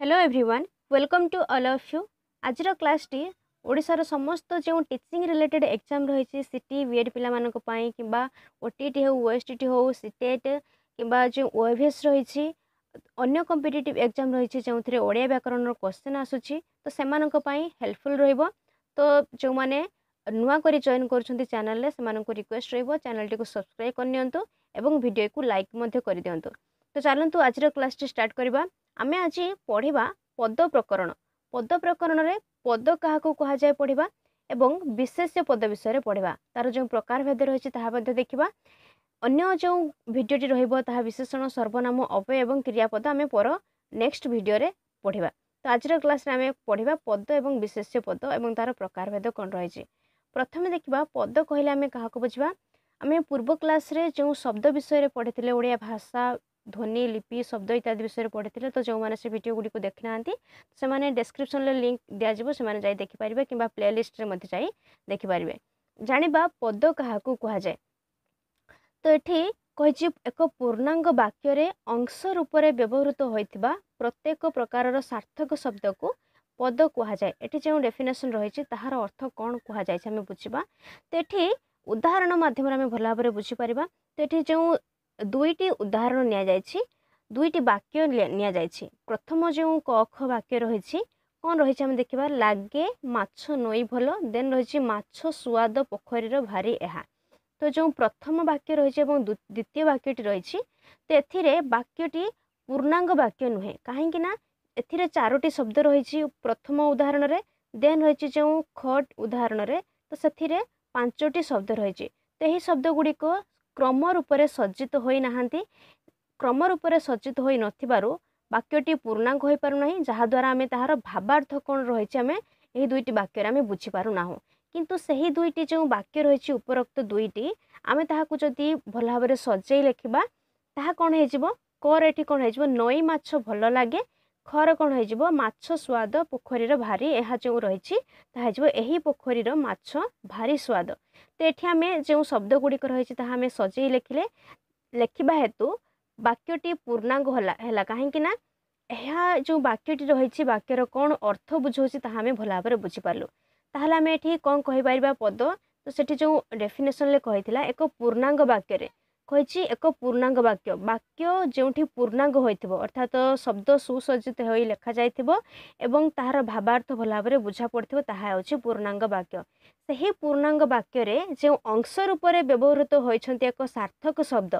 Hello everyone, welcome to all of you. आज class टी ओडिशार समस्त जो टीचिंग रिलेटेड एग्जाम रही सीटी बीएड पाई कि ओटीटी हो ओएसटीटी हो सीटेट कि जो ओएभीएस रही अन्य कॉम्पिटिटिव एग्जाम रही जो थे ओडिया व्याकरण क्वेश्चन आसूची तो से हेल्पफुल रहिबो। तो जो मैंने नुआ करी जॉइन कर चैनल से रिक्वेस्ट रहिबो चैनल टी को सब्सक्राइब करनियंतु एवं वीडियो को लाइक मध्य कर दियंतु। तो चलतु आज क्लास टी स्टार्ट करबा। आमे आज पढ़िबा पद प्रकरण। पद प्रकरण रे पद क्या कहुए पढ़िबा एवं विशेष्य पद विषय पढ़िबा। तार जो प्रकार भेद रही है देखा। अन्य जो भिडियोटी रहिबो ताहा विशेषण सर्वनाम अव्यय एवं क्रियापद आमे पर नेक्स्ट वीडियो रे पढ़िबा। तो आज क्लास रे आमे पढ़िबा पद एवं विशेष्य पद एवं तार प्रकार भेद कौन रही। प्रथमे देखिबा पद कहले आमे काहाको बुझिबा। आमे पूर्व क्लास रे जो शब्द विषय पढ़िथिले ओडिया भाषा ध्वनि लिपि शब्द इत्यादि विषय पढ़ी तो जो मैंने से वीडियो गुड़ी को देखी ना से डिस्क्रिप्शन में लिंक दिज्व से देखिपारे कि प्लेलिस्ट में देखिपारे। जानिबा पद क्या कहुए। तो ये कही एक पूर्णांग वाक्य रे अंश रूप से व्यवहृत होता प्रत्येक प्रकार सार्थक शब्द को पद कहुए। ये जो डेफिनेशन रही तार अर्थ कौन कहुए बुझा। तो ये उदाहरण मध्यम भल भाव में बुझीपर। तो ये जो दुईटी उदाहरण नि दुईटी वाक्य नि प्रथम जो क ख वाक्य रही कौन रही आम देखा लागे माछ नई भल देन रही माछ सुआद पोखरीर भारी एहा। तो जो प्रथम वाक्य रही द्वितीय वाक्यटी रही तो एथिरे वाक्यटी पूर्णांग वाक्य नुहे कहीं एथिरे चारोटी शब्द रही प्रथम उदाहरण रे देन रही जो खट उदाहरण रे तो से पांचटी शब्द रही। तो यही शब्द गुड़िक क्रम रूप से सज्जित होई नहांती। क्रम रूप से सज्जित होई नथिबारु वाक्यटी पूर्णांग होई पारु नाही जहाद्वारा आमे ताहार भावार्थ कौन रही आमे यही दुईटी वाक्य आमे बुझी पारु नाहु। किंतु सही दुईटी जो वाक्य रही उपरोक्त दुईटी आमे ताहाकु जदि भल भाव में सजाई लेखिबा ताहा कौन हो कर एठी कौन हो नई माछ भल लागे खर कौन हो माछ स्वाद पोखरीर भारी यह जो रही यही पोखरीर माछ भारी स्वाद। तो ये आम जो शब्द गुड़िक रही आम सजाई लेखिले लेखिबा हेतु वाक्यटी पूर्णांग है कहीं जो वाक्यटी रही वाक्यर कौन अर्थ बुझाऊँ तामें भल भाव में बुझीपारू। ताहले आम ये कौन कहीपर पद तो सेठी जो डेफिनेशन कही एक पूर्णांग वाक्य कही एक पूर्णांग वाक्य वाक्य जो पूर्णांग हो अर्थात शब्द सुसज्जित हो लेखा जाइथिबो ताहार भावार्थ भल भाव में बुझा पड़थिबो ताहा होछि पूर्णांग वाक्य। सही पूर्णांग वाक्य रे जो अंश रूप से व्यवहृत होइछन्ति एक सार्थक शब्द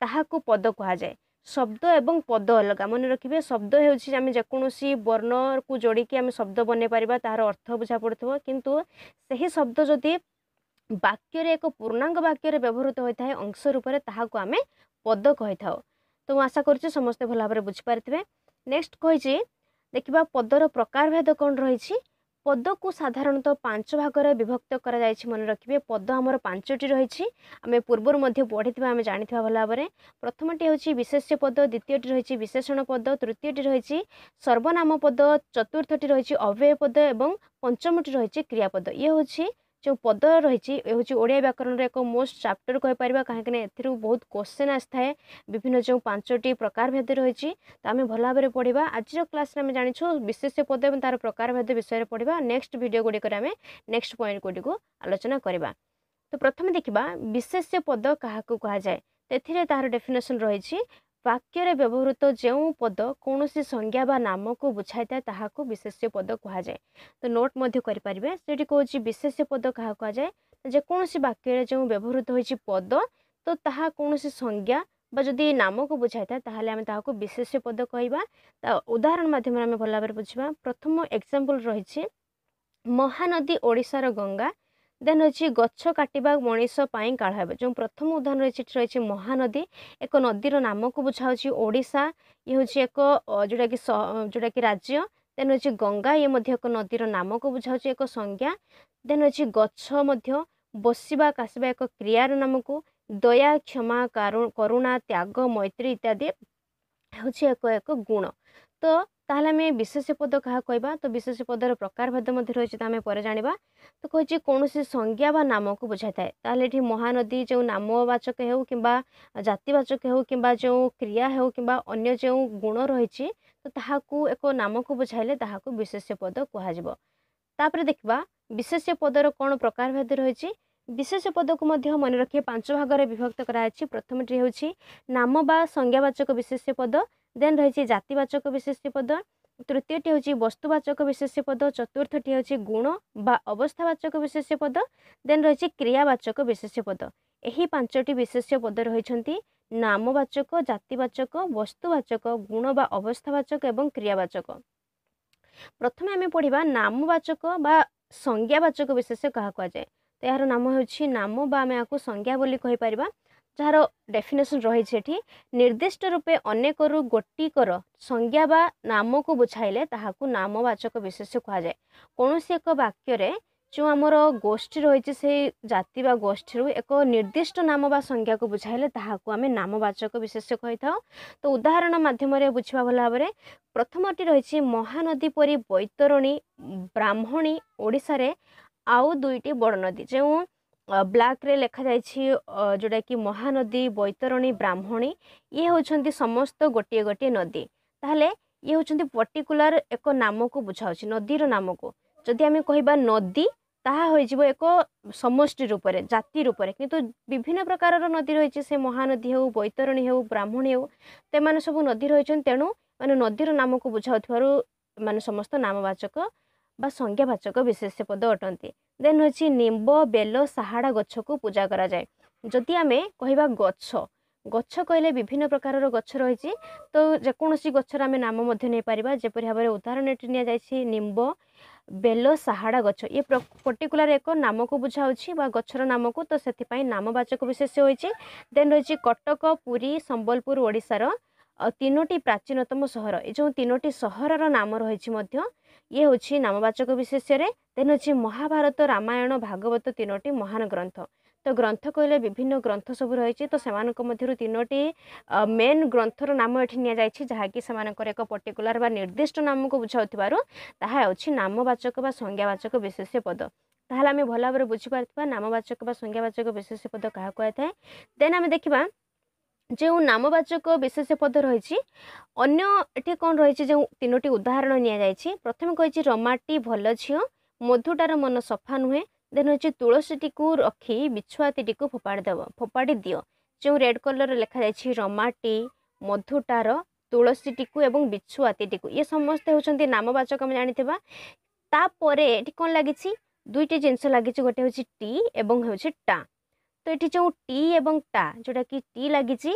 ताहाकु पद कहुए। शब्द एवं पद अलग मन रखिए। शब्द होछि आमे जेकोसी वर्ण को जोड़िकी आमे शब्द बनै परिबा ताहार अर्थ बुझा पड़थिबो किंतु सही शब्द जदि वाक्य रे एक पूर्णांग वाक्य रे व्यवहृत होता है अंश रूप से ताहाकु आमे पद कहि थाओ। तो मैं आशा करुच्ची समस्ते भल भाव में बुझीपारे। नेक्स्ट कही देखा पदर प्रकार भेद कौन रही। पद को साधारणतः 5 भाग में विभक्त कर मन रखिए। पद आमर 5टी रही आम पूर्वर पढ़ी आम जानी भल भाव में। प्रथमटी हूँ विशेष्य पद द्वितीयटी रही विशेषण पद तृतीयटी रही सर्वनाम पद चतुर्थटी रही अव्यय पद और पंचमटी रही क्रियापद। ये हूँ जो पद रही हूँ ओडिया व्याकरण एक मोस्ट चैप्टर कहीपर कहीं ए बहुत क्वेश्चन आसता है विभिन्न जो 5टी प्रकार भेद रही तो आम भल भाव में पढ़ा। आज क्लास में जानिछु विशेष्य पद और तार प्रकार भेद विषय पढ़ा। नेक्स्ट वीडियो गुड़िक नेक्स्ट पॉइंट गुड़ी को आलोचना करवा। तो प्रथम देखा विशेष्य पद क्या कहुए। तो तार डेफिनेशन रही वाक्य रे व्यवहृत जो पद कौन सी संज्ञा बा नाम को बुझाई था ताहाकु विशेष्य पद कहुए। तो नोट मध्य करें से कौन विशेष्य पद क्या कहुए जेकोसी वाक्य जो व्यवहृत होती पद तो ताहा कौन सी संज्ञा जदि नाम को बुझाई था ताहले आमे ताहाकु विशेष्य पद कहवा। उदाहरण मध्यम आम भल भाव में बुझा। प्रथम एग्जांपल रही महानदी ओडिशार गंगा देन रही गछ काटिबा मनीष काल हे। जो प्रथम उदाहरण रही महानदी एक नदीर नाम को बुझाऊँ ओडिशा ये हूँ एक जोटा कि राज्य। देन रही गंगा ये एक नदीर नाम को बुझाऊँ एक संज्ञा। देन रही गछ बसवा काशिबा एक क्रियार नाम को दया क्षमा करुणा त्याग मैत्री इत्यादि हूँ एक गुण। तो ताहले आम विशेष्य पद क्या कहवा तो विशेष्य पदर प्रकार भेद रही आम पर जाना तो कहे कौन संज्ञा बा नाम को बुझाई थाए ताहले महानदी जो नामवाचक हो कि जातिवाचक हो कि जो क्रिया हो कि अन्य जो गुण रही तो ताहाकू एक नाम को बुझाइले ताहाकू विशेष्य पद कहुब। तापर देखा विशेष्य पदर कौन प्रकार भेद रही विशेष्य पद को मन रखिए 5 भाग में विभक्त कराई। प्रथमटी हूँ नाम बा संज्ञावाचक विशेष्य पद, देन रही जातिवाचक विशेष्य पद, तृतीयटी हूँ वस्तुवाचक विशेष्य पद, चतुर्थटी हूँ गुण बा अवस्थावाचक विशेष्य पद, देन रही क्रियावाचक विशेष्य पद। यही 5टी विशेष्य पद रही नामवाचक, जातिवाचक, वस्तुवाचक, गुण बा अवस्थावाचक एवं क्रियावाचक। प्रथम आम पढ़ा नामवाचक बा संज्ञावाचक विशेष्य क्या कहुए तो यार नाम हूँ नाम बा आम आपको संज्ञा बोली कहीपर जार डेफिनेशन रही निर्दिष्ट रूपे अनेक गोटिकर संज्ञा बा नाम को बुझाइले ताहाकू नामवाचक विशेष्य कहुए। कौन एक वाक्य जो आमर गोष्ठी रही से जाति बा गोष्ठी एक निर्दिष्ट नाम बा संज्ञा को बुझाइले ताहाकू आम नामवाचक विशेष्य कही था। तो उदाहरण माध्यम बुझा भल भाव में प्रथमटी रही महानदी परी बैतरणी ब्राह्मणी ओडिशा रे आउ दुईटी बड़ नदी जो ब्लैक रे लिखा जाइए जोटा कि महानदी बैतरणी ब्राह्मणी ये होती समस्त गोटे गोटे नदी ताहले ये होती पर्टिकुलर एक नाम को बुझाऊँ नदीर नाम को जदि आम कहवा नदी ताहा हो एक समष्टि रूप से जाति रूप से किंतु विभिन्न प्रकार नदी रही से महानदी हो बैतरणी हो ब्राह्मणी हो तो सब नदी रही तेणु माने नदीर नाम को बुझाऊ माने समस्त नामवाचक बा संज्ञावाचक विशेष्य पद अटंती। देन अच्छी निम्ब बेल साहाड़ा गछ को पूजा करा जाए। जदि आम कहवा गछ गछ कहले विभिन्न प्रकार गछ रही तो जेकोसी गचर आम नाम नहीं पारिबा जेपरि भाव में उदाहरण नि निम्ब बेल साहाड़ा गछ ये पर्टिकुलर एक नाम को बुझाऊँ बा गचर नाम को तो से नामवाचक विशेष्य होइछि। देन रही कटक पुरी संबलपुर ओडिशार 3टी प्राचीनतम सहर ये जो 3टी सहरर नाम रही ये हूँ नामवाचक विशेष्य। देन अच्छी महाभारत रामायण भागवत 3टी महान ग्रंथ तो ग्रंथ कहले विभिन्न ग्रंथ सब रही तो सेमान मध्य 3टी मेन ग्रंथर नाम ये जहाँकि एक पर्टिकुलर बा निर्दिष्ट नाम को बुझाऊ नामवाचक बा संज्ञावाचक विशेष्य पद। ताहले आम भल भाव बुझीपार नामवाचक बा संज्ञावाचक विशेष्य पद क्या कहुए। देन आम देखा जो नामवाचक विशेष्य पद रही अन्य ये कौन रही जो 3टी उदाहरण नि प्रथम कही रमाटी भल झील मधुटार मन सफा नुहे। देन अच्छे तुलसीटी को रखी बिछुआती को फोपाड़ी दियो जो रेड कलर लिखा जाइए रमाटी मधुटार तुलसीटी को एवं बिछुआती को ये समस्ते होती नामवाचक आम जाना। तापर ये कौन लगी 2टी जिनस लगी गोटे हूँ टी एवं हूँ टा तो ये जो टी एवं टा जोटा कि टी लगी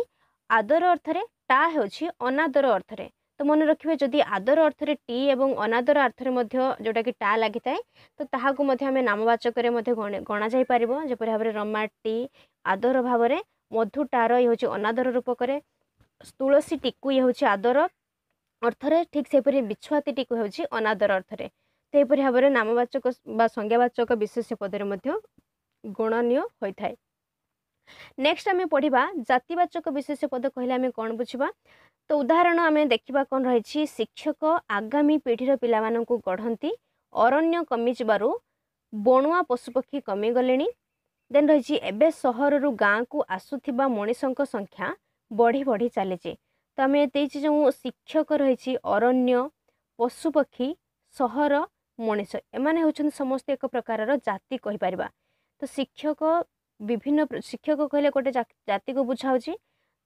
आदर अर्थरे टा हूँ अनादर अर्थरे तो मन रखिए जदि आदर अर्थरे टी एवं अनादर अर्थरे जोटा कि टा लगी थाए तो ताहाकू आम नामवाचक गणा जा पार जपरि भाव में रमाटी आदर भाव में मधुटार ये हूँ अनादर रूपक तुलसी टीकू ये हूँ आदर अर्थरे ठीक सेपरि बिछुआती टीकू हूँ अनादर अर्थरे तो यहपरि भाव में नामवाचक बा संज्ञावाचक विशेष्य पदरे गणनीय होता है। नेक्स्ट आम पढ़ा जातिवाचक विशेष्य पद कहले आम कौन बुझा तो उदाहरण आम देखा कौन रही शिक्षक आगामी पीढ़ीर पिलामानंकु गढ़ती अरण्य कमी जबारु बणुआ पशुपक्षी कमी गले। देन रही एबे सहरु गाँ को आसुथिबा मनीषक संख्या बढ़ी बढ़ी चली तो आम देछि जो शिक्षक रही अरण्य पशुपक्षी सहर मनीष एमाने होछन समस्त एक प्रकार जाति कहीपर। तो शिक्षक विभिन्न शिक्षक कहले गोटे जाति को बुझाऊँ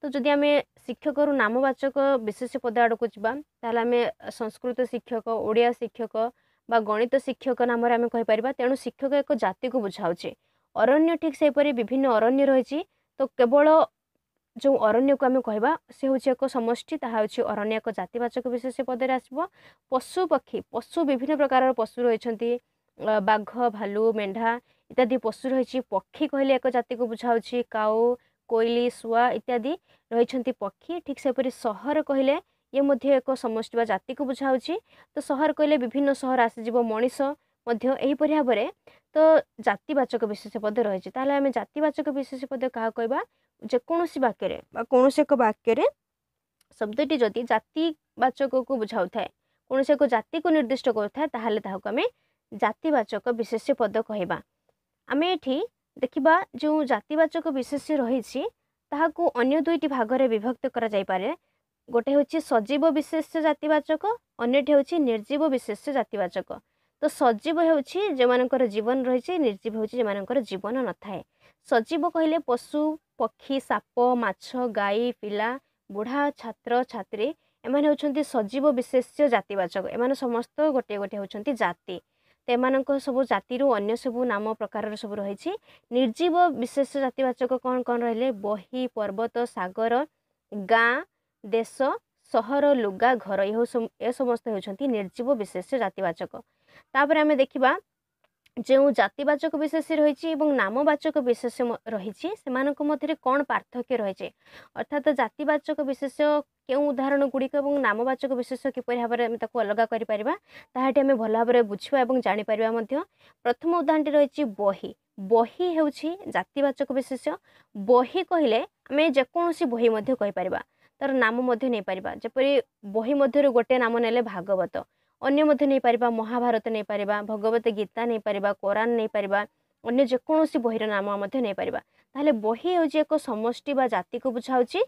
तो जदि आम शिक्षक नामवाचक विशेष पद आड़ को जावा आम संस्कृत शिक्षक ओडिया शिक्षक बा गणित शिक्षक नाम आम कहीपर तेणु शिक्षक एक जाति को बुझाऊे। अरण्य ठीक सेपरि विभिन्न अरण्य रही तो केवल जो अरण्य को आम कहवा से हूँ एक समष्टि ताहा हूँ अरण्य एक जातिवाचक विशेष पदर आसब। पशु पक्षी पशु विभिन्न प्रकार पशु रही बाघ भालू मेढ़ा इत्यादि पशु रही पक्षी कहले एक जाति को बुझाऊँ काऊ कोइली शुआ इत्यादि रही पक्षी ठीक सेपरि सहर कहले ये मध्य एक समष्टि जाति को बुझाऊँ। तो सहर कहले विभिन्न सहर आसीज मनीष यहीपरि भाव में तो जातिवाचक विशेष पद रही आम जातिवाचक विशेष पद क्या कहवा जेकोसी वाक्य कौन एक वाक्य शब्दटी जदि जाति बाचक को बुझाऊ थाए कौन से एक जाति को निर्दिष्ट करुଥାଏ ताहले ताहाको आमे जातिवाचक विशेष्य पद कहबा। आमे एठी देखिबा जो जातिवाचक विशेष्य रहिछि ताहाको अन्य दुईटी भागरे विभक्त करा जाय पारे। गोटे होछि सजीव विशेष्य जातिवाचक अन्यटी होछि निर्जीव विशेष्य जातिवाचक। तो सजीव होछि जेमानकर जीवन रहिछि निर्जीव होछि जेमानकर जीवन न थाए। सजीव कहले पशु पक्षी साप माछ गाई पिला बुढ़ा छात्र छात्री एमाने होछन्ति सजीव विशेष्य जातिवाचक। एमाने समस्त गोटे गोटे होछन्ति जाति तेमानक सब जाति रु अन्य सब नाम प्रकार सब रहिछि। निर्जीव विशेष्य जातिवाचक कौन कौन रहले बही पर्वत सागर गाँ देश सहर लुगा घर ए समस्त होछन्ति निर्जीव विशेष्य जातिवाचक। तापर आमे देखिबा जो जातिवाचक विशेष्य रहिछि एवं नामवाचक विशेष्य रहिछि सेमानक मध्यरे कोन पार्थक्य रहिछि अर्थात जातिवाचक विशेष्य केउ उदाहरण गुड़िक और नामवाचक विशेष्य किपरि भाबरे आमे ताको अलग करि परिबा ताहाटी आमे भल भाबरे बुझिबा एवं जानि परिबा मध्य। प्रथम उदाहरणटी रहिछि बही। बही हेउछि जातिवाचक विशेष्य। बही कहिले आमे जेकोनोसी बही मध्य कहि परिबा तार नाम मध्य नै परिबा जेपरि बही मध्य गोटे नाम नेले भागवत अन्य मध्य नहीं पारिबा महाभारत नहीं पारिबा भगवत गीता नहीं पारिबा कुरान नहीं पारिबा अन्य जेकोसी बहीर नाम मध्य नहीं पारिबा। ताहले बही होछि एक समष्टि बा जाति को बुझाउछि।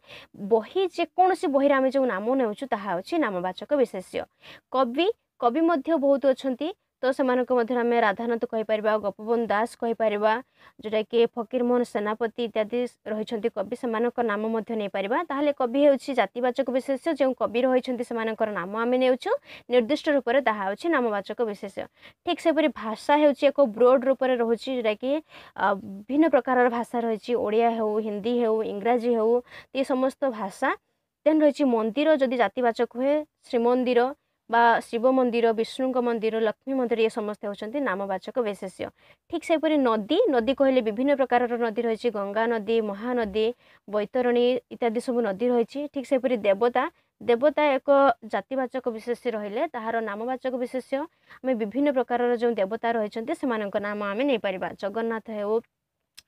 बही जेकोसी बहीर आमे जो नाम नेउछु ताहा होछि नामवाचक विशेष्य। कवि कवि मध्य बहुत अछंती तो सेमानक मध्य आमे राधानाथ कहि परिबा गोपबंधु दास कहि परिबा जोटा कि फकीरमोहन सेनापति इत्यादि रहिछंती कवि सेमानक नाम मध्य नै परिबा। ताहले कवि हेउछि जातिवाचक विशेष्य जो कवि रहिछंती सेमानकर नाम आमे नेउछु निर्दिष्ट रूप रे ताहा होछि नामवाचक विशेष्य। ठीक सेपरि भाषा हेउछि एक ब्रॉड रूप रे रहुछि जोटा कि भिन्न प्रकार भाषा रहिछि ओडिया हेउ हिंदी हेउ इंग्राजी हेउ ये समस्त भाषा। देन रहिछि मंदिर जदि जातिवाचक हुए श्रीमंदिर बा शिव मंदिर विष्णु मंदिर लक्ष्मी मंदिर ये समस्त होचंती नामवाचक विशेष्य। ठीक सेपरि नदी नदी कहले विभिन्न प्रकार नदी रहिछि गंगा नदी महानदी बैतरणी इत्यादि सब नदी रहिछि। ठीक सेपरि देवता देवता एक जातिवाचक विशेष्य रहिले ताहार नामवाचक विशेष्य आमे विभिन्न प्रकार जो देवता रहिछंती सेमानक नाम आमे नै परिबा जगन्नाथ हेउ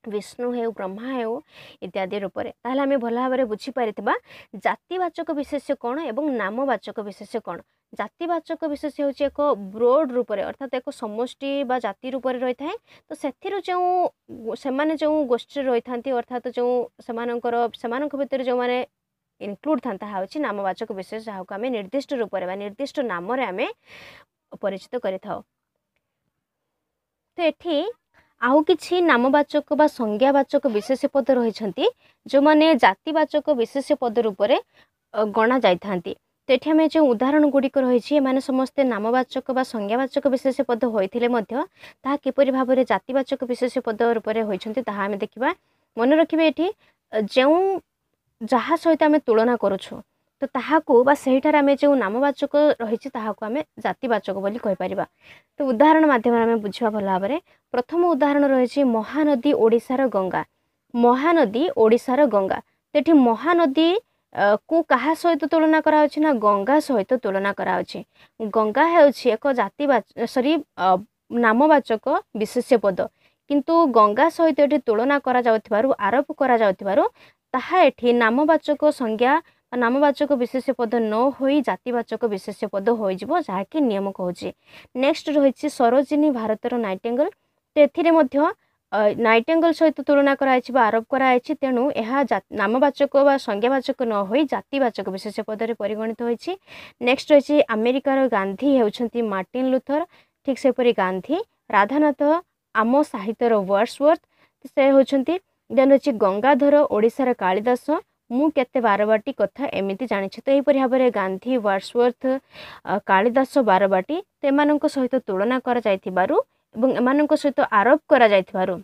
विष्णु हेउ ब्रह्मा हेउ इत्यादि रूप में। ताहले आमे भल भाबरे बुझी पारिथिबा जातिवाचक विशेष्य कोन एवं नामवाचक विशेष्य कोन। जातिवाचक विशेष्य होछि एक ब्रॉड रूप में अर्थात एक समष्टि बा जाति रूप में रही थाए। तो सेथिरु जो सेमाने जो गोष्ठी रही थांती अर्थात जो सेमानक भितर जो माने इनक्लूड था ताहा होछि नामवाचक विशेष्य जाहाको आमे निर्दिष्ट रूप में निर्दिष्ट नाम रे आमे परिचित करिथाउ। तो एठी आउ किछि नामवाचक बा संज्ञावाचक विशेष्य पद रहिछंती जो माने जातिवाचक विशेष्य पद रूप में गणा जाय थांती। तो एठी हमें जो उदाहरण गुड़िक रही माने समस्ते नामवाचक बा संज्ञावाचक विशेष्य पद होइथिले मध्य ताहा किपरि भाबरे जातिवाचक विशेष्य पद रूप में होइछंती ताहा हमें देखिबा। मन रखिबे एठी जो जहा सहित आमे तुलना करूछु तो ताहाको बा सेहिठार आमे जो नामवाचक रहिछि ताहाको आमे जातिवाचक बोली कहि परिबा। तो उदाहरण माध्यम आमे बुझिबा भल भाबरे। प्रथम उदाहरण रहिछि महानदी ओडिसार गंगा। महानदी ओडिसार गंगा तेठी महानदी को कहा सहित तुलना करा अछि ना गंगा सहित तुलना करा अछि। गंगा हेउछि एक नामवाचक विशेष्य पद किंतु गंगा सहित एठी तुलना करा जाउथिबारु आरोप करा जाउथिबारु ताहा एठी नामवाचक संज्ञा नामवाचक विशेष्य पद न होई जातिवाचक विशेष्य पद होई जिवो जाहाकि नियम कहूछि। नेक्स्ट रहिछि सरोजिनी भारतर नाइटिंगेल। तो एथिरे मध्य नाइटिंगेल सहित तुलना कराइछि बा आरोप कराइछि तेणु एहा नामवाचक बा संज्ञावाचक न होई जातिवाचक विशेष्य पद रे परिगणित होइछि। नेक्स्ट रहिछि अमेरिकार गांधी हेउछंती मार्टिन लूथर। ठीक सेपरि गांधी राधानाथ आम साहित्यर वर्ड्सवर्थ से होछंती। देन रहिछि गंगाधर ओडिसार कालिदास मु केते बारबाटी कथा एमिति जानिछि। तो एहिपरि भाबरे गांधी वर्ड्सवर्थ कालिदास बारबाटी तेमानक सहित तुलना करा जायथिबारु एवं एमानक सहित आरोप करा जायथिबारु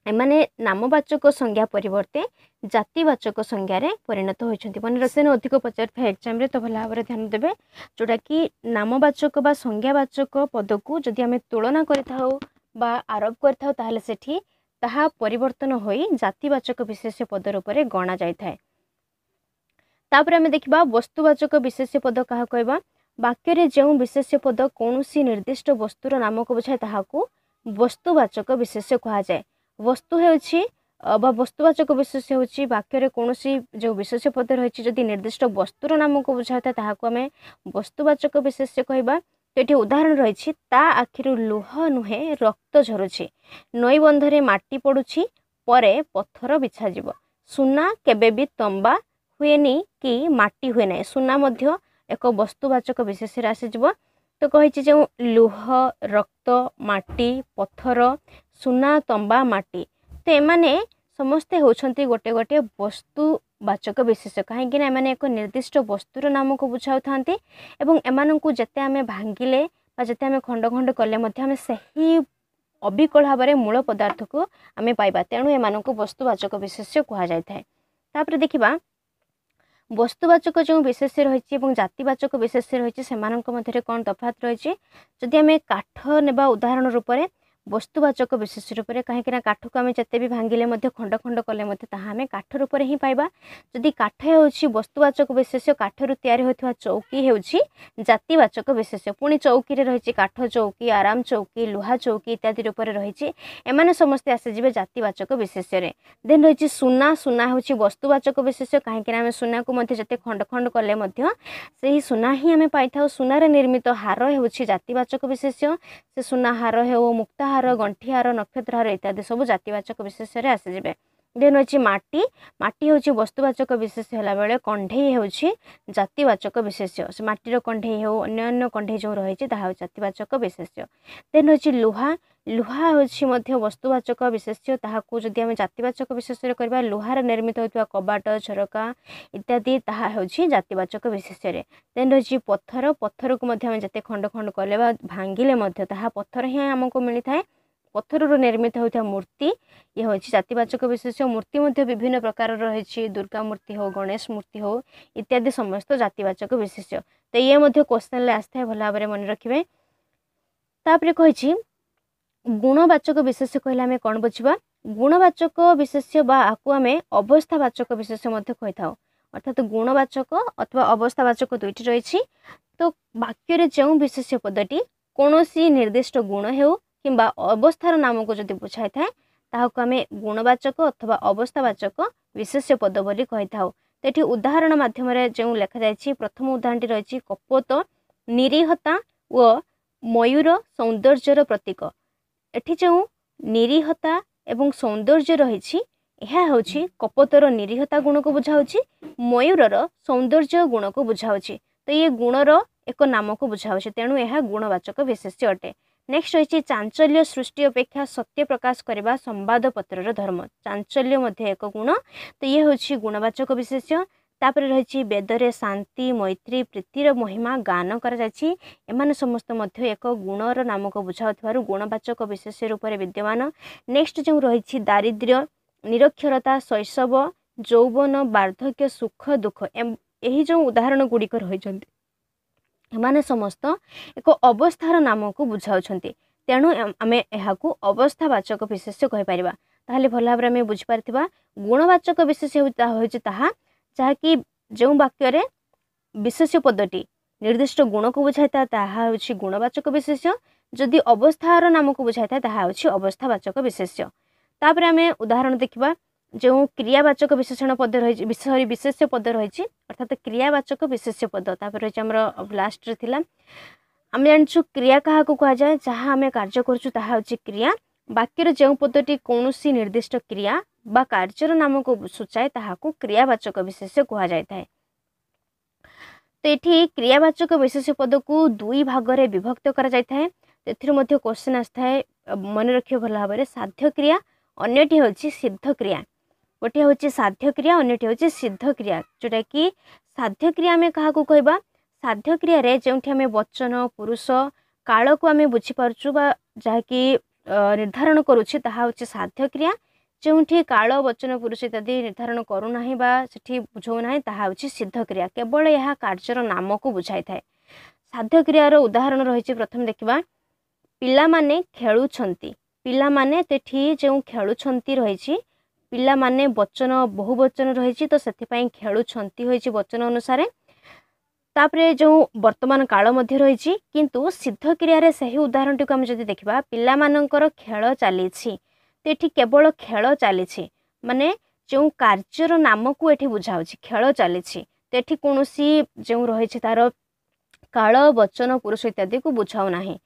एमाने नामवाचक संज्ञा परिवर्ते जातिवाचक संज्ञा रे परिणत होइछन्ति। मन रसेन अधिक पचार था एग्जाम रे तो भला भाबरे ध्यान देबे जोटा कि नामवाचक बा संज्ञावाचक पद को जदि आमे तुलना करिथाउ बा आरोप करिथाउ ताहले सेठी ताहा परिवर्तन होई जातिवाचक विशेष्य पद रूप में गणा जाय थाए। तापर आमे देखिबा वस्तुवाचक विशेष्य पद कहा कहबा वाक्य रे जो विशेष्य पद कोनोसी निर्दिष्ट वस्तुर नाम को बुझाय ताहाकू वस्तुवाचक विशेष्य कहा जाय। वस्तु हेउछि बा वस्तुवाचक विशेष्य होची वाक्य कौनसी जो विशेष्य पद रही जदि निर्दिष्ट वस्तुर नाम को बुझाता ताहाको आमे वस्तुवाचक विशेष्य कहबा। तो ये उदाहरण रही ता आखिरु लुह नुहे रक्त झरुछि, नई बंधरे माटी पड़ुछि परे पत्थर बिछा जीव, सुना केबे भी तंबा हुएनी कि माटी हुए ना। सुना मध्य एक वस्तुवाचक विशेष्य आसीजिव। तो कही जो लुह रक्त माटी पत्थर सुना तंबा माटी, तो एमाने समस्ते होछंती गोटे गोटे वस्तुवाचक विशेष्य कहीं एमाने एक निर्दिष्ट वस्तुर नाम को बुझाऊ थांती एवं एमानंकु जते आमे भांगिले बा जते आमे खंड खंड कले मध्य आमे सही अबिकल भाव में मूल पदार्थ को आमे पाइबा, तेणु एमानंकु वस्तुवाचक विशेष्य कहा जाय थाए। तापर देखिबा वस्तुवाचक जो विशेष्य रही जातिवाचक विशेष्य रही सेमानंक मध्य कौन तफात रही। जदि आमे काठ नेबा उदाहरण रूप में वस्तुवाचक विशेष्य रूप में कहीं काठ को आम जिते भी भांगिले खंड खंड कले आम काठ रूप में ही पाइबा। जदि काठ होची वस्तुवाचक विशेष्य काठरू तैयारी होता चौकी होची जातिवाचक विशेष्य। पुणी चौकी रही काठ चौकी आराम चौकी लुहा चौकी इत्यादि रूप में रही एमाने समस्ते आसीजे जातिवाचक विशेष्य। देन रही सुना, सुना होची वस्तुवाचक विशेष्य कहीं आम सुना को जिते खंड खंड कले से सुना ही आम पाई था। सुनार निर्मित हार होची जातिवाचक विशेष्य, से सुना हार हो मुक्ता हार गंठी हार नक्षत्र हार इत्यादि सब जातिवाचक विशेष्य आसीजे। देन अच्छी माटी, माटी हूँ वस्तुवाचक विशेष्य होला बेले कंढे हूँ जातिवाचक विशेष्य। से माटीर कंढे हो अन्य कंढे जो रही जातिवाचक विशेष्य। देन अच्छी लुहा, लुहा हूँ वस्तुवाचक विशेष्य, ताहाकू जदि आम जातिवाचक विशेष्य करबा लुहार निर्मित होता कबाट झरका इत्यादि ताहा हूँ जातिवाचक विशेष्य। देन रही पत्थर, पत्थर को जिते खंड खंड कले भांगिले पत्थर ही आमको मिलता है। पत्थर निर्मित होता मूर्ति ये हूँ जातिवाचक विशेष्य। मूर्ति विभिन्न प्रकार रही दुर्गा मूर्ति हो गणेश मूर्ति हो इत्यादि समस्त जातिवाचक विशेष्य। तो ये क्वेश्चन आसता है भल भाव में मन रखिए। तापर कही गुणवाचक विशेष्य कहले आम कौन बुझा। गुणवाचक विशेष्य बा आपको आम अवस्थावाचक विशेष्य कही था। अर्थात गुणवाचक अथवा अवस्थावाचक दुईटी रही। तो वाक्य जो विशेष्य पदटी कौन सी निर्दिष्ट गुण हो किंबा अवस्थार नाम को जब बुझाई थाए ताहाको आम गुणवाचक अथवा अवस्थावाचक विशेष्य पद बोली कही था। तो ये उदाहरण माध्यम जो लिखा जाए प्रथम उदाहरण रही कपोत निरीहता व मयूर सौंदर्यर प्रतीक। एठी जो निरीहता एवं सौंदर्य रही हूँ कपोतर निरीहता गुण को बुझाऊँच, मयूरर सौंदर्य गुण को बुझाऊँच। तो ये गुणर एक नाम को बुझाऊँच, तेणु यह गुणवाचक विशेष्य अटे। नेक्स्ट रही चांचल्य सृष्टि अपेक्षा सत्य प्रकाश करने संवाद पत्रर धर्म। चांचल्य मध्य एक गुण, तो ये हूँ गुणवाचक विशेष्य। तापर रही वेदरे शांति मैत्री प्रीतिर महिमा गान कर समस्त मध्य एक गुणर नाम को बुझाऊ गुणवाचक विशेष्य रूप में विद्यमान। नेक्स्ट जो रही दारिद्र्य निरक्षरता शैशव यौवन वार्धक्य सुख दुख यही जो उदाहरण गुड़िक रही एमाने समस्त एक अवस्थार नाम को बुझाउछंती, तेणु आम यहाँ अवस्थावाचक विशेष्य कहीपर। ताहले भल भाव में बुझीपार गुणवाचक विशेष्य होता जहाँकि जो वाक्य विशेष्य पदटी निर्दिष्ट गुण को बुझाई था गुणवाचक विशेष्य, जदि अवस्थार नाम को बुझाई था अवस्थावाचक विशेष्य। तापर आम उदाहरण देखा जो क्रियावाचक विशेषण पद रही विशेष्य पद रही अर्थात क्रियावाचक विशेष्य पद। तापर रही आम लास्ट रे थिला आम जानु क्रिया क्या कह जाए जहाँ आम कार्य करूँ क्रिया। वाक्यर जो पदटी कौन सी निर्दिष्ट क्रिया बा कार्यर नाम को सूचाए ताहाकू क्रियावाचक विशेष्य कह जाए। तो ये क्रियावाचक विशेष्य पद को दुई भाग में विभक्त कर क्वेश्चन आसता है मन रखिए भल भाव में। साध्य क्रिया अन्यटी हूँ सिद्ध क्रिया। गोटे हूँ साध्य क्रिया अन्यटी हूँ सिद्ध क्रिया। जोटा कि साध्य क्रिया आम क्या कहबा साध्य क्रिया रे जो आम वचन पुरुष काल को आम बुझीपारचु जहाँकि निर्धारण करुच्छे ताहा हूँ साध्य क्रिया। जो काल वचन पुरुष इत्यादि निर्धारण करूना से बुझाऊना ताहा हूँ सिद्ध क्रिया। केवल यह कार्यर नाम को बुझाई थाए। साध्य क्रियार उदाहरण रही प्रथम देखा पिला माने खेलुछंती। पिला माने तेठी जो खेलुछंती रही पिला माने वचन बहुवचन रही तो से खेलुछंती होइछि वचन अनुसार। तापरे जो वर्तमान काल मध्य रही किंतु सिद्ध क्रिया सही उदाहरण टी आम जदि देखा पिला मानकर खेल चली तो ये केवल खेल चली माने जो कार्यर नाम को एठी बुझाउछि खेल चली तो एठी कोनोसी जो रही तार काल वचन पुरुष इत्यादि को बुझाऊ नाही।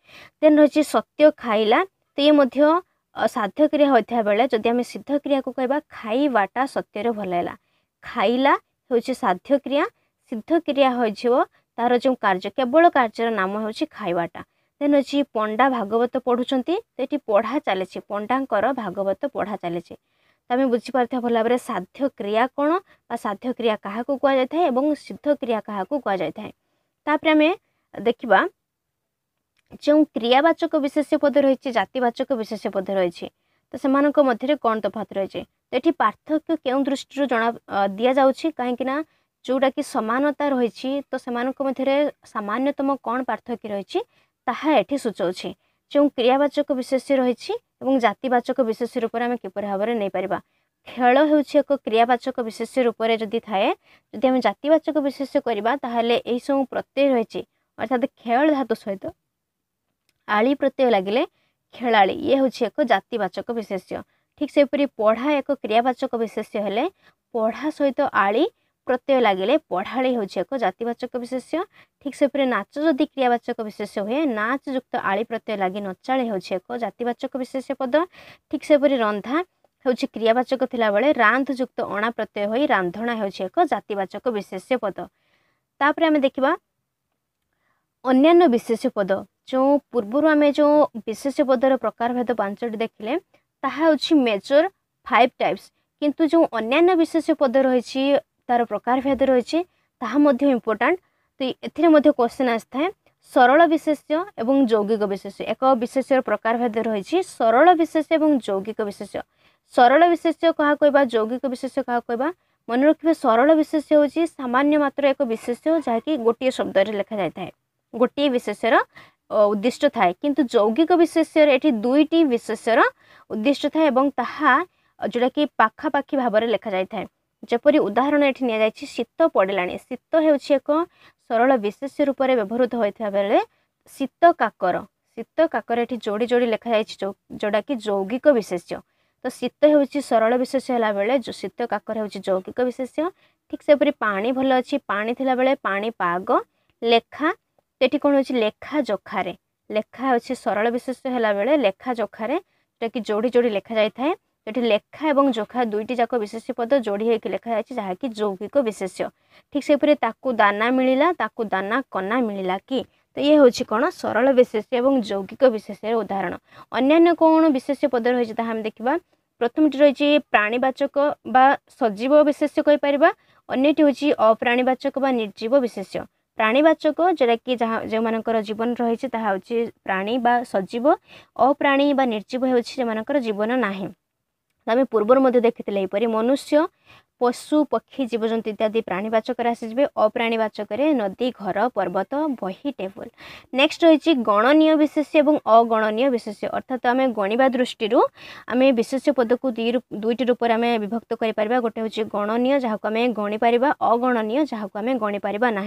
देन रही सत्य खाइला तो ये मध्य साध्य क्रिया होता बेले जदि आम सिद्ध क्रिया को कहबा खाइबाटा सत्यर भल है खाइला हूँ साध्य क्रिया सिद्ध क्रिया हो तार जो कार्य केवल कार्यर नाम हूँ खाइबाटा। देन अच्छी पंडा भागवत पढ़ुंट तो ये पढ़ा चली पंडांकर भागवत पढ़ा चली आम बुझीपार भल भाव साध्य क्रिया कौन साध्य क्रिया क्या कहुए सिद्ध क्रिया क्या कहुए। तापर आम देखा जो क्रियावाचक विशेष्य पद रही जातिवाचक विशेष्य पद रही तो से मध्य कौन तफात रही तो ये पार्थक्य क्यों दृष्टि जना दि जाऊँगी कहीं जोटा कि समानता रही तो से मध्य सामान्यतम कौन पार्थक्य रही ताहा सूचाऊँ जो क्रियावाचक विशेष्य रही जातिवाचक विशेष्य रूप में आम किपर भाव में नहीं पार। खेल हूँ एक क्रियावाचक विशेष्य रूप में जदि थाए जदि आम जातिवाचक विशेष्य करवा ताहले यही सब प्रत्यय रही अर्थात खेल धातु सहित आली प्रत्यय लगिले खेलाड़ी ये हूँ एक जातिवाचक विशेष्य। ठीक से पढ़ा एक क्रियावाचक विशेष्य हेले पढ़ा सहित आली प्रत्यय लगिले पढ़ाड़ी हूँ एक जातिवाचक विशेष्य। ठीक से नाच जदि क्रियावाचक विशेष्य हुए नाच युक्त आली प्रत्यय लगी नचाड़ी हूँ एक जातिवाचक विशेष्य पद। ठीक से रंधा हूँ क्रियावाचक थिला बेले रांध युक्त अणा प्रत्यय हो रांधणा हूँ एक जातिवाचक विशेष्य पद। तापर आम देखा अन्यान्य विशेष्य पद जो पूर्वर आम जो विशेष्य पदर प्रकार भेद 5टी देखिले ताहा हूँ मेजर 5 टाइप्स किंतु जो अन्यान्य विशेष्य पद रही तार प्रकार भेद रही इम्पोर्टाट तो ए क्वेश्चन आसता है सरल विशेष्य एवं यौगिक विशेष्य एक विशेष्य प्रकार भेद रही सरल विशेष्य एवं यौगिक विशेष्य। सरल विशेष्य क्या कहबा यौगिक विशेष्य क्या कहबा मन रखिए सरल विशेष्य हूँ सामान्य मात्र एक विशेष्य जहाँकि गोटे शब्द लिखा जाता है गोटे विशेष्यर उद्दिष्ट थाए किंतु यौगिक विशेष्य ये दुईटी विशेष्यर उद्दिष्ट थाए जोटा कि पाखापाखी भाव में लिखा जाए जपरी उदाहरण ये नि शीत पड़ाणी शीत हूँ एक सरल विशेष्य रूप में व्यवहृत होता बेले शीत काकर ये जोड़ी जोड़ी लिखा जाए जोटा कि यौगिक विशेष्य। तो शीत हूँ सरल विशेष्य है बेले जो शीत काकर हूँ यौगिक विशेष्य। ठीक से पानी भल अच्छी पानी थिला बेले पानी पाग लेखा ये कौन हो लेखा जोखारे लेखा हूँ सरल विशेष्य है बेले लेखा जोखारे जोटा कि जोड़ी जोड़ी लिखा जाए ये लेखा और जोखा दुईटी जाक विशेष्य पद जोड़ी होकर लिखा जाए जहाँकि यौगिक विशेष्य। ठीक से ताकू दाना मिलला ताकू दाना कना मिलला कि तो ये हूँ कौन सरल विशेष्य और यौगिक विशेष्य उदाहरण। अन्यान्य कौन विशेष्य पद रही है देखा प्रथम रही प्राणीवाचक बा सजीव विशेष्य कहीपर अन्यटी हूँ अप्राणीवाचक बा निर्जीव विशेष्य। प्राणीवाचक जोटा कि जहाँ जो मानकर जीवन रही हूँ प्राणी बा सजीव अप्राणी बा निर्जीव हूँ जो जीवन नाही। आम पूर्वर देखी मनुष्य पशु पक्षी जीवजंतु इत्यादि प्राणीवाचक आसीजे अप्राणीवाचक नदी घर पर्वत बही टेबुल। नेक्स्ट रही गणनीय विशेष्य और अगणनीय विशेष्य अर्थात आम गणिबा दृष्टि आम विशेष्य पद को दुईटी रूप में आम विभक्त कर गोटे हूँ गणनीय जहाँ को आम गणिपर अगणनीय जहाँ को आम गणिपर ना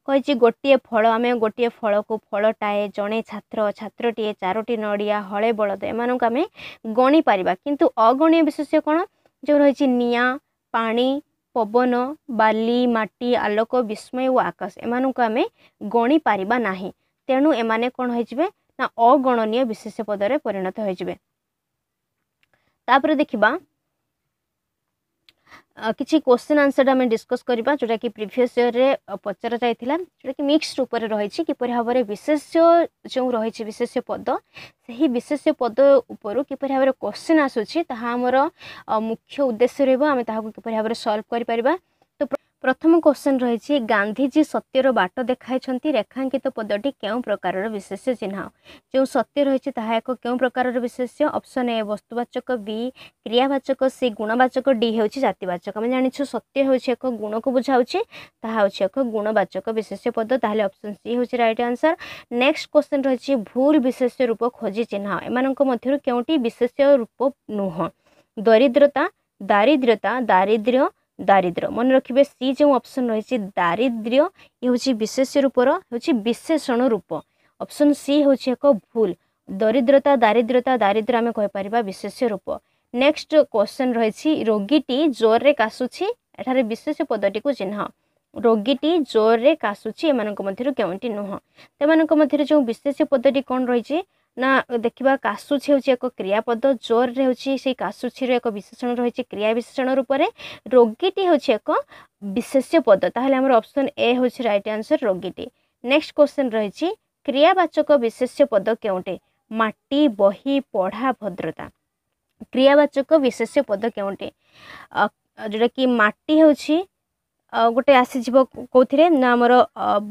कही गोटे फल आम गोटे फल को फलटाए जड़े छात्र छात्रटीए चारोटी नड़िया हले बलद एम आम गणिपर किंतु अगणीय विशेष्य कौन जो रही निया पानी पवन बाली माटी आलोक विस्मय और आकाश एम आम गणी पारिबा नाही तेणु एमाने कौन होइजिबे ना अगणनीय विशेष्य पदरे परिणत होइजिबे। तापर देखिबा किसी क्वेश्चन आंसर आम डिस्कस करबा जोटा कि प्रीवियस ईयर रे पचरा जाइथिला जोटा कि मिक्स रूप में रही किपर भाव में विशेष्य जो रही विशेष्य पद से विशेष्य पद उपरू किपर भाव में क्वेश्चन आसूची ताहा हमर मुख्य उद्देश्य रहबो आम ताहाको किपर भाव में सॉल्व करि परिबा। तो प्रथम क्वेश्चन रही गांधीजी सत्यर बाट देखाई रेखांकित पदटी क्यों प्रकार विशेष्य चिन्ह जो सत्य रही एक क्यों प्रकार विशेष्य ऑप्शन ए वस्तुवाचक बी क्रियावाचक सी गुणवाचक डी हूँ जातिवाचक। आम जानी सत्य हूँ एक गुण को बुझाऊँच ताहा एक गुणवाचक विशेष्य पद ताहले ऑप्शन सी हूँ राइट आंसर। नेक्स्ट क्वेश्चन रही भूल विशेष्य रूप खोजी चिन्ह एम क्योंटी विशेष्य रूप नुह दरिद्रता दारिद्र्यता दारिद्र्य दारिद्र्य मन रखिए सी जो ऑप्शन रही दारिद्र्य ये हूँ विशेष्य रूपर हूँ विशेषण रूप ऑप्शन सी हूँ एक भूल दरिद्रता दारिद्र्यता दारिद्र्य आम कहीपर विशेष्य रूप। नेक्स्ट क्वेश्चन रही रोगीटी जोर रे काशुछि एठारे विशेष्य पदटी को चिन्ह रोगीटी जोर रे काशुछि एमानक मध्यरु केउंटी नुह तेमानक मध्यरु जो विशेष्य पदटी कोन रही ना देखिबा काशुछि होछि एक क्रियापद जोर रे होछि से काशुछि रो एक विशेषण रही क्रिया विशेषण रूप में रोगीटी होछि एक विशेष्य पद ताहले हमर ऑप्शन ए होछि राइट आंसर रोगीटी। नेक्स्ट क्वेश्चन रही क्रियावाचक विशेष्य पद केउंटे माटी बही पढ़ा भद्रता क्रियावाचक विशेष्य पद केउंटे जोटा कि माटी होछि गोटे आसीजिव कौथिरे ना आमर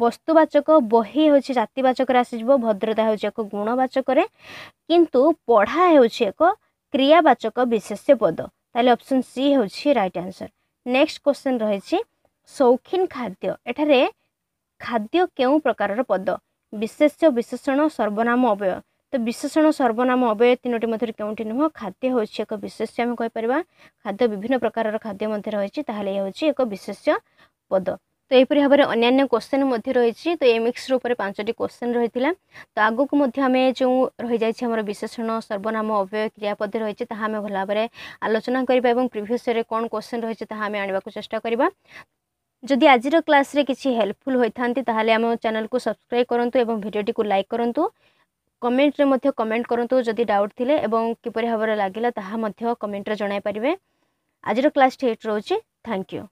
वस्तुवाचक बही होछि जातिवाचक रे आसीजिव भद्रता होछि एक गुणवाचक रे किंतु पढ़ा होछि एक क्रियावाचक विशेष्य पद ताले ऑप्शन सी होछि राइट आंसर। नेक्स्ट क्वेश्चन रही शौखीन खाद्य एठारे खाद्य केउ प्रकार पद विशेष्य विशेषण सर्वनाम अव्यय तो विशेषण सर्वनाम अव्यय तीनोटी मध्य केउंटी नुह खाद्य होछि एक विशेष्य हम कहि परबा खाद्य विभिन्न प्रकार खाद्य मध्य रही ताहले होछि एक विशेष्य पद। तो यहपरि भाव में अन्य क्वेश्चन मध्य रही तो एमिक्स रूप 5टी क्वेश्चन रही तो आगु को मध्य आम जो रही जाइए विशेषण सर्वनाम अव्यय क्रियापद रही है भल भाव में आलोचना करवा प्रिवियस ईयर कौन क्वेश्चन रही है आम आने को चेष्टा करवा। जदि आज क्लास रे किसी हेल्पफुल होइथांती ताहले आम चैनल को सब्सक्राइब करंतु एवं वीडियोटी को लाइक करंतु कमेंट रे मध्य कमेंट करंतु जदि डाउट थिले एवं किपरि भाव में लागिला ताहा मध्य कमेंट रे जणाई परिबे। आज क्लास टी एट रोची थैंक यू।